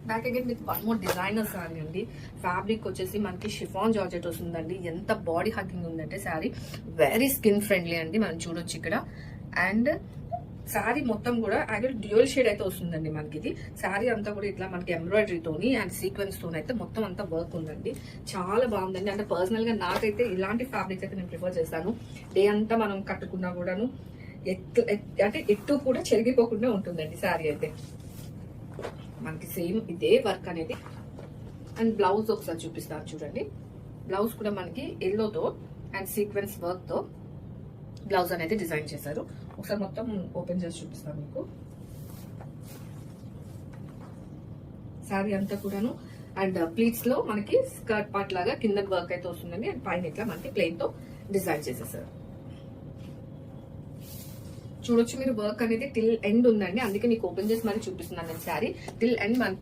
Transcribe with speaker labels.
Speaker 1: Back again with one more designer sari అండి. Fabric వచ్చేసి మనకి షిఫాన్ జార్జెట్ వస్తుందండి. ఎంత బాడీ హగ్గింగ్ ఉందంటే శారీ వెరీ స్కిన్ ఫ్రెండ్లీ అండి, మనం చూడొచ్చు ఇక్కడ. అండ్ శారీ మొత్తం కూడా యాక్చువల్ డ్యూయల్ షేడ్ అయితే వస్తుందండి మనకి. ఇది శారీ అంతా కూడా ఇట్లా మనకి ఎంబ్రాయిడరీతోని అండ్ సీక్వెన్స్ తోని అయితే మొత్తం అంతా వర్క్ ఉందండి. చాలా బాగుందండి. అంటే పర్సనల్ గా నాకైతే ఇలాంటి ఫ్యాబ్రిక్స్ అయితే నేను ప్రిఫర్ చేస్తాను. డే అంతా మనం కట్టుకున్నా కూడాను అంటే ఎట్టు కూడా చెరిగిపోకుండా ఉంటుందండి శారీ అయితే. మనకి సేమ్ ఇదే వర్క్ అనేది. అండ్ బ్లౌజ్ ఒకసారి చూపిస్తాను చూడండి. బ్లౌజ్ కూడా మనకి ఎల్లోతో అండ్ సీక్వెన్స్ వర్క్ తో బ్లౌజ్ అనేది డిజైన్ చేశారు. ఒకసారి మొత్తం ఓపెన్ చేసి చూపిస్తాను మీకు. శారీ అంతా కూడాను అండ్ ప్లీట్స్ లో మనకి స్కర్ట్ పార్ట్ లాగా కింద వర్క్ అయితే వస్తుందండి. అండ్ పైన ఇట్లా మనకి ప్లెయిన్ తో డిజైన్ చేసేసారు. చూడొచ్చు మీరు వర్క్ అనేది టిల్ ఎండ్ ఉందండి, అందుకే నీకు ఓపెన్ చేసి మరి చూపిస్తున్నాను నేను. Sari till end